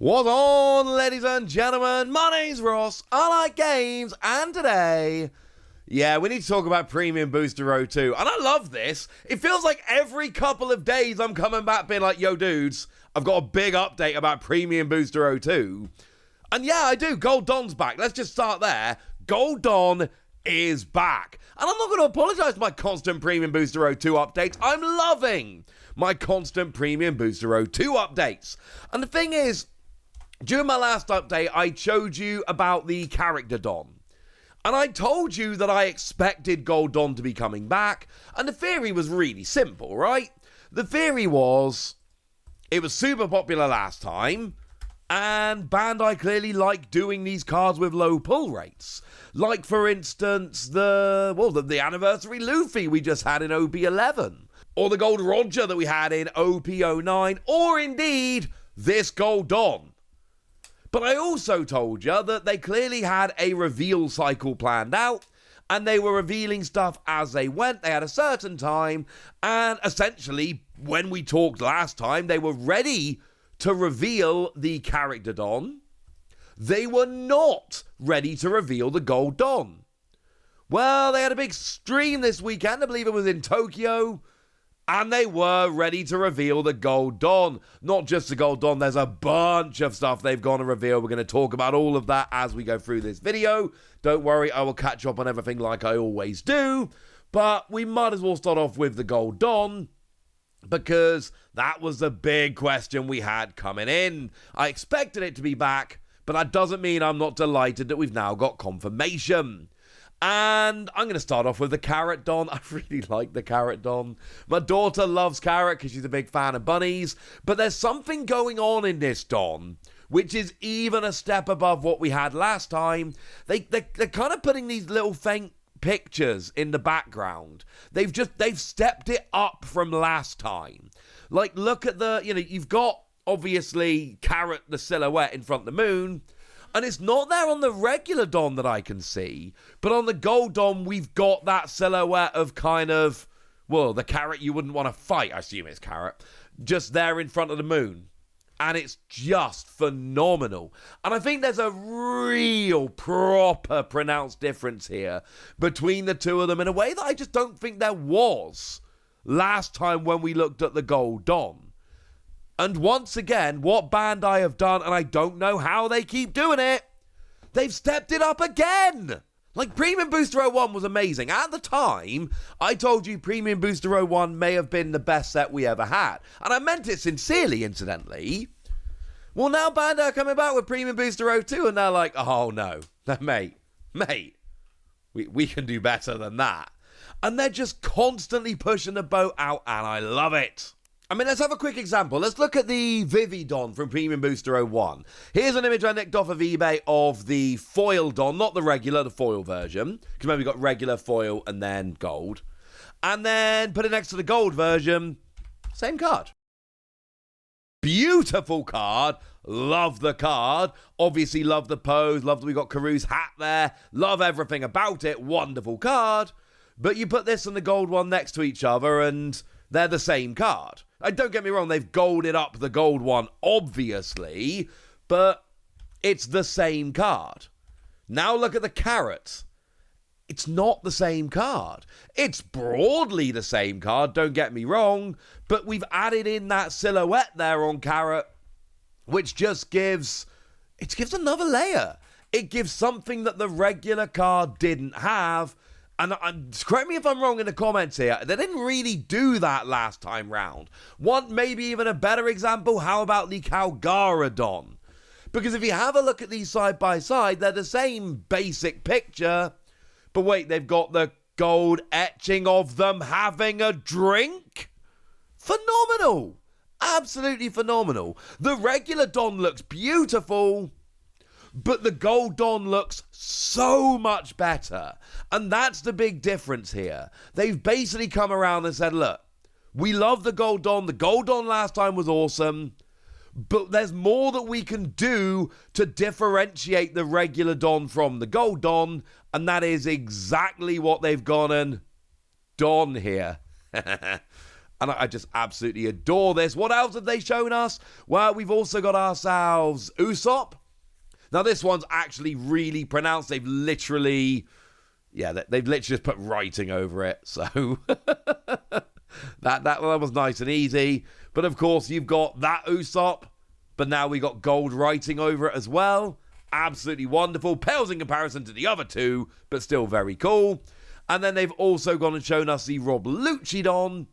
What's on, ladies and gentlemen? My name's Ross, I like games, and today, we need to talk about Premium Booster 02, and I love this. It feels like every couple of days I'm coming back being like, yo dudes, I've got a big update about Premium Booster 02. And yeah, I do, Gold Dawn's back. Let's just start there. Gold Dawn is back. And I'm not going to apologize for my constant Premium Booster 02 updates. I'm loving my constant Premium Booster 02 updates. And the thing is, during my last update, I showed you about the character Dawn. And I told you that I expected Gold Dawn to be coming back. And the theory was really simple, right? The theory was, it was super popular last time. And Bandai clearly liked doing these cards with low pull rates. Like, for instance, the anniversary Luffy we just had in OP11. Or the Gold Roger that we had in OP09. Or indeed, this Gold Dawn. But I also told you that they clearly had a reveal cycle planned out, and they were revealing stuff as they went. They had a certain time, and essentially, when we talked last time, they were ready to reveal the character Dawn. They were not ready to reveal the Gold Dawn. Well, they had a big stream this weekend, I believe it was in Tokyo, and they were ready to reveal the Gold Dawn. Not just the Gold Dawn, there's a bunch of stuff they've gone to reveal. We're going to talk about all of that as we go through this video. Don't worry, I will catch up on everything like I always do. But we might as well start off with the Gold Dawn, because that was the big question we had coming in. I expected it to be back, but that doesn't mean I'm not delighted that we've now got confirmation. And I'm going to start off with the Carrot Dawn. I really like the Carrot Dawn. My daughter loves Carrot because she's a big fan of bunnies. But there's something going on in this Dawn, which is even a step above what we had last time. They're kind of putting these little faint pictures in the background. They've stepped it up from last time. Like, look at you've got, obviously, Carrot, the silhouette in front of the moon. And it's not there on the regular Dawn that I can see. But on the Gold Dawn, we've got that silhouette of kind of, well, the Carrot you wouldn't want to fight. I assume it's Carrot. Just there in front of the moon. And it's just phenomenal. And I think there's a real, proper, pronounced difference here between the two of them in a way that I just don't think there was last time when we looked at the Gold Dawn. And once again, what Bandai have done, and I don't know how they keep doing it, they've stepped it up again. Like, Premium Booster 01 was amazing. At the time, I told you Premium Booster 01 may have been the best set we ever had. And I meant it sincerely, incidentally. Well, now Bandai are coming back with Premium Booster 02, and they're like, oh no, mate, we can do better than that. And they're just constantly pushing the boat out, and I love it. I mean, let's have a quick example. Let's look at the Vivi Dawn from Premium Booster 01. Here's an image I nicked off of eBay of the foil Dawn, not the regular, the foil version. Because maybe we've got regular, foil, and then gold. And then put it next to the gold version. Same card. Beautiful card. Love the card. Obviously love the pose. Love that we got Karu's hat there. Love everything about it. Wonderful card. But you put this and the gold one next to each other and they're the same card. Don't get me wrong, they've golded up the gold one, obviously, but it's the same card. Now look at the Carrot. It's not the same card. It's broadly the same card, don't get me wrong, but we've added in that silhouette there on Carrot, which just gives another layer. It gives something that the regular card didn't have. And correct me if I'm wrong in the comments here, they didn't really do that last time round. One, maybe even a better example, how about the Calgara Dawn? Because if you have a look at these side by side, they're the same basic picture. But wait, they've got the gold etching of them having a drink? Phenomenal. Absolutely phenomenal. The regular Dawn looks beautiful, but the Gold Dawn looks so much better. And that's the big difference here. They've basically come around and said, look, we love the Gold Dawn. The Gold Dawn last time was awesome. But there's more that we can do to differentiate the regular Dawn from the Gold Dawn. And that is exactly what they've gone and done here. And I just absolutely adore this. What else have they shown us? Well, we've also got ourselves Usopp. Now, this one's actually really pronounced. They've literally just put writing over it. So that was nice and easy. But of course, you've got that Usopp, but now we got gold writing over it as well. Absolutely wonderful. Pales in comparison to the other two, but still very cool. And then they've also gone and shown us the Rob Lucci,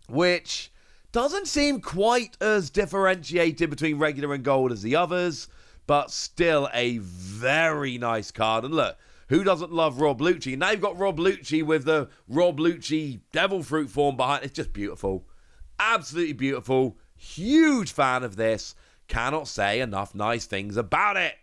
which doesn't seem quite as differentiated between regular and gold as the others, but still a very nice card. And look, who doesn't love Rob Lucci? Now you've got Rob Lucci with the Rob Lucci Devil Fruit form behind. It's just beautiful. Absolutely beautiful. Huge fan of this. Cannot say enough nice things about it.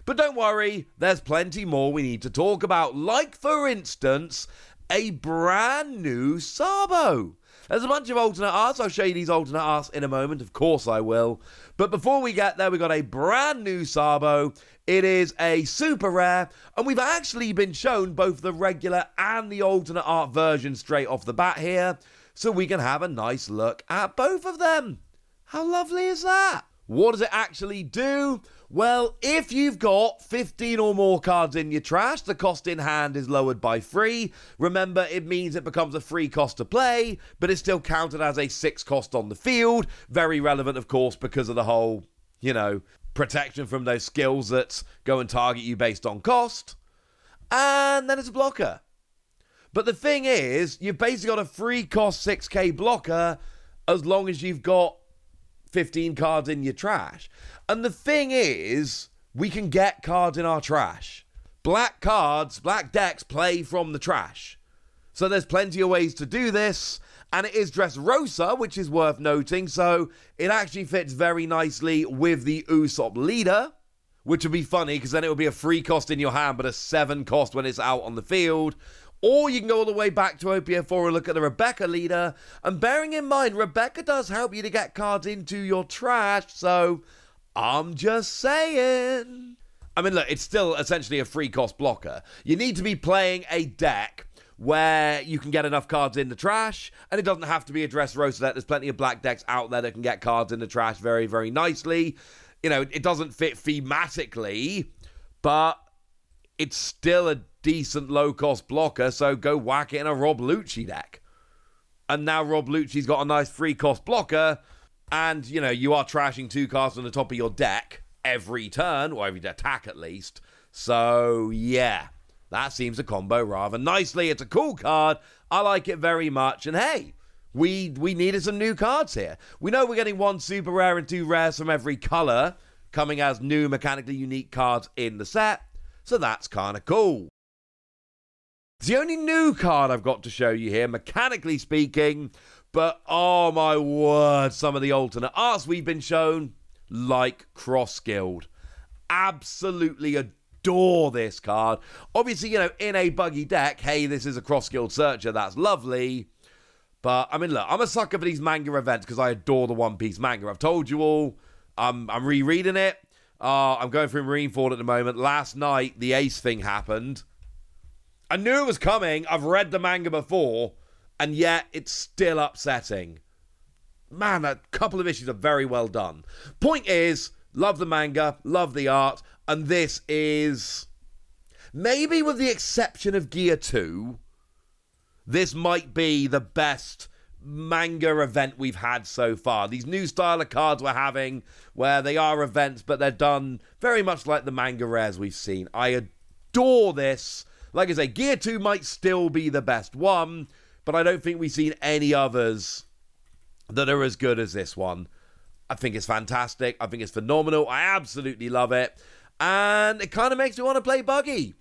But don't worry, there's plenty more we need to talk about. Like, for instance, a brand new Sabo. There's a bunch of alternate arts. I'll show you these alternate arts in a moment. Of course I will. But before we get there, we've got a brand new Sabo. It is a super rare. And we've actually been shown both the regular and the alternate art version straight off the bat here. So we can have a nice look at both of them. How lovely is that? What does it actually do? Well, if you've got 15 or more cards in your trash, the cost in hand is lowered by 3. Remember, it means it becomes a free cost to play, but it's still counted as a 6 cost on the field. Very relevant, of course, because of the whole, protection from those skills that go and target you based on cost. And then it's a blocker. But the thing is, you've basically got a free cost 6k blocker as long as you've got 15 cards in your trash. And the thing is, we can get cards in our trash. Black cards, black decks play from the trash. So there's plenty of ways to do this. And it is Dressrosa, which is worth noting. So it actually fits very nicely with the Usopp leader, which would be funny because then it would be a free cost in your hand, but a 7 cost when it's out on the field. Or you can go all the way back to OPF4 and look at the Rebecca leader. And bearing in mind, Rebecca does help you to get cards into your trash. So I'm just saying. I mean, look, it's still essentially a free cost blocker. You need to be playing a deck where you can get enough cards in the trash. And it doesn't have to be a Dressrosa deck. There's plenty of black decks out there that can get cards in the trash very, very nicely. It doesn't fit thematically, but it's still a decent low-cost blocker, so go whack it in a Rob Lucci deck. And now Rob Lucci's got a nice free-cost blocker, and, you are trashing 2 cards on the top of your deck every turn, or every attack at least. So, yeah, that seems to combo rather nicely. It's a cool card. I like it very much. And, hey, we needed some new cards here. We know we're getting 1 super rare and 2 rares from every color, coming as new mechanically unique cards in the set. So that's kind of cool. It's the only new card I've got to show you here, mechanically speaking, but oh my word, some of the alternate arts we've been shown, like Cross Guild. Absolutely adore this card. Obviously, in a buggy deck, hey, this is a Cross Guild Searcher, that's lovely. But, I mean, look, I'm a sucker for these manga events because I adore the One Piece manga. I've told you all, I'm rereading it. I'm going through Marineford at the moment. Last night, the Ace thing happened. I knew it was coming. I've read the manga before, and yet it's still upsetting. Man, a couple of issues are very well done. Point is, love the manga, love the art, and this is, maybe with the exception of Gear 2, this might be the best manga event we've had so far. These new style of cards we're having, where they are events, but they're done very much like the manga rares we've seen. I adore this. Like I say, Gear 2 might still be the best one, but I don't think we've seen any others that are as good as this one. I think it's fantastic. I think it's phenomenal. I absolutely love it. And it kind of makes me want to play Buggy.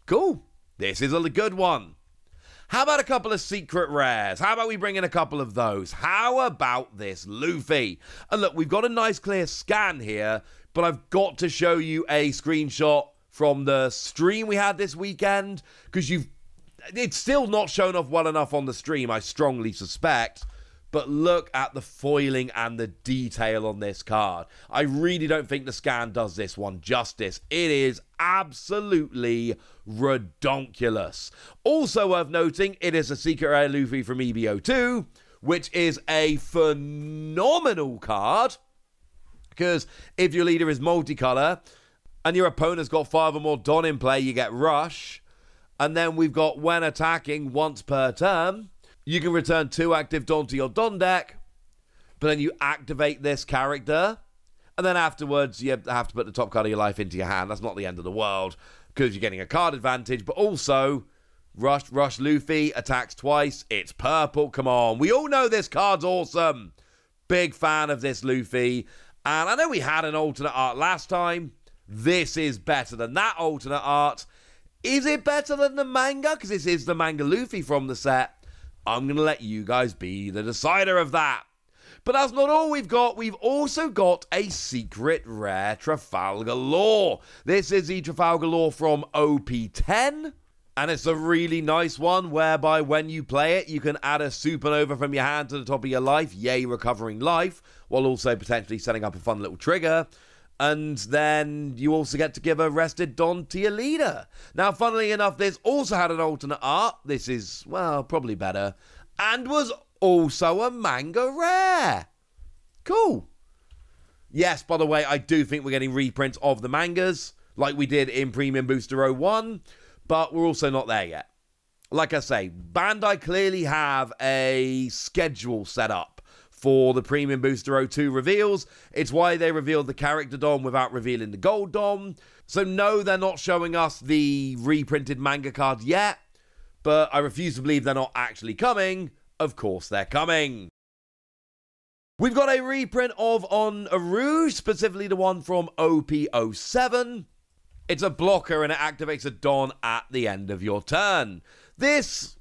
Cool. This is a good one. How about a couple of secret rares? How about we bring in a couple of those? How about this Luffy? And look, we've got a nice clear scan here, but I've got to show you a screenshot from the stream we had this weekend, because it's still not shown off well enough on the stream, I strongly suspect. But look at the foiling and the detail on this card. I really don't think the scan does this one justice. It is absolutely redonkulous. Also worth noting, it is a secret rare Luffy from PRB-02, which is a phenomenal card. Because if your leader is multicolor and your opponent's got 5 or more Don in play, you get Rush. And then we've got when attacking once per turn, you can return 2 active Don to your Don deck, but then you activate this character. And then afterwards, you have to put the top card of your life into your hand. That's not the end of the world, because you're getting a card advantage. But also, Rush Luffy attacks twice. It's purple. Come on. We all know this card's awesome. Big fan of this Luffy. And I know we had an alternate art last time. This is better than that alternate art. Is it better than the manga? Because this is the manga Luffy from the set. I'm going to let you guys be the decider of that. But that's not all we've got. We've also got a secret rare Trafalgar Law. This is the Trafalgar Law from OP10. And it's a really nice one whereby when you play it, you can add a supernova from your hand to the top of your life. Yay, recovering life. While also potentially setting up a fun little trigger. And then you also get to give a rested Don to your leader. Now, funnily enough, this also had an alternate art. This is, well, probably better. And was also a manga rare. Cool. Yes, by the way, I do think we're getting reprints of the mangas, like we did in Premium Booster 01, but we're also not there yet. Like I say, Bandai clearly have a schedule set up for the Premium Booster 02 reveals. It's why they revealed the character Dom without revealing the gold Dom. So no, they're not showing us the reprinted manga cards yet, but I refuse to believe they're not actually coming. Of course they're coming. We've got a reprint of On a Rouge, specifically the one from OP07. It's a blocker and it activates a Don at the end of your turn. This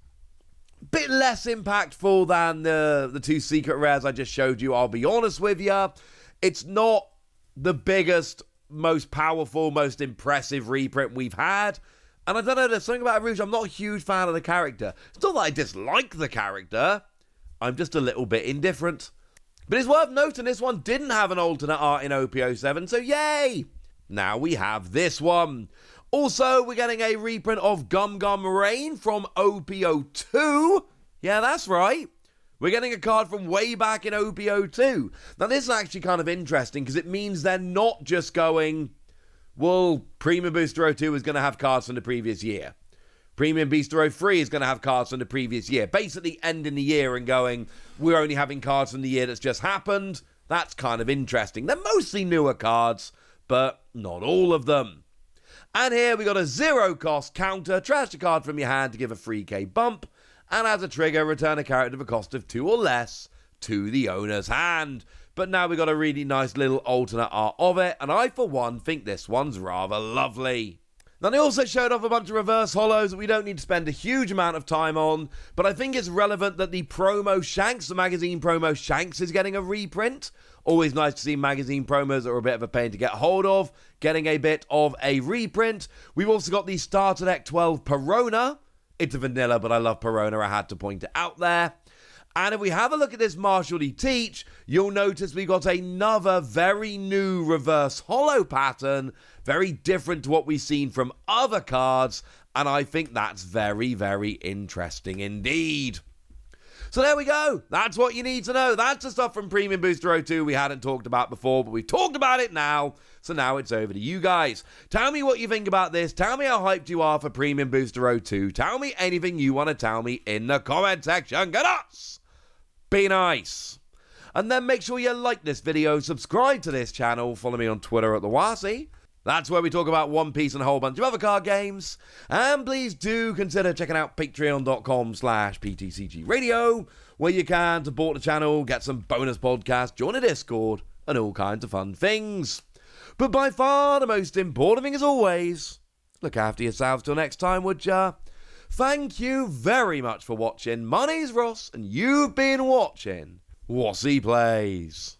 bit less impactful than the 2 secret rares I just showed you, I'll be honest with you. It's not the biggest, most powerful, most impressive reprint we've had. And I don't know, there's something about Rouge, I'm not a huge fan of the character. It's not that I dislike the character, I'm just a little bit indifferent. But it's worth noting this one didn't have an alternate art in OP07, so yay! Now we have this one. Also, we're getting a reprint of Gum Gum Rain from OP02. Yeah, that's right. We're getting a card from way back in OP02. Now, this is actually kind of interesting because it means they're not just going, well, Premium Booster 02 is going to have cards from the previous year. Premium Booster 03 is going to have cards from the previous year. Basically ending the year and going, we're only having cards from the year that's just happened. That's kind of interesting. They're mostly newer cards, but not all of them. And here we got a 0-cost counter. Trash a card from your hand to give a 3k bump. And as a trigger, return a character of a cost of 2 or less to the owner's hand. But now we got a really nice little alternate art of it. And I, for one, think this one's rather lovely. Now, they also showed off a bunch of reverse holos that we don't need to spend a huge amount of time on. But I think it's relevant that the promo Shanks, the magazine promo Shanks, is getting a reprint. Always nice to see magazine promos that are a bit of a pain to get hold of, getting a bit of a reprint. We've also got the Starter Deck 12 Perona. It's a vanilla, but I love Perona. I had to point it out there. And if we have a look at this Marshall D. Teach, you'll notice we got another very new reverse holo pattern, very different to what we've seen from other cards, and I think that's very, very interesting indeed. So there we go. That's what you need to know. That's the stuff from Premium Booster 02 we hadn't talked about before, but we've talked about it now. So now it's over to you guys. Tell me what you think about this. Tell me how hyped you are for Premium Booster 02. Tell me anything you want to tell me in the comment section. Get us! Be nice. And then make sure you like this video, subscribe to this channel, follow me on Twitter at TheWasi. That's where we talk about One Piece and a whole bunch of other card games. And please do consider checking out patreon.com/PTCG Radio, where you can support the channel, get some bonus podcasts, join a Discord, and all kinds of fun things. But by far the most important thing, as always, look after yourselves till next time, would ya? Thank you very much for watching. My name's Ross, and you've been watching Wasi Plays.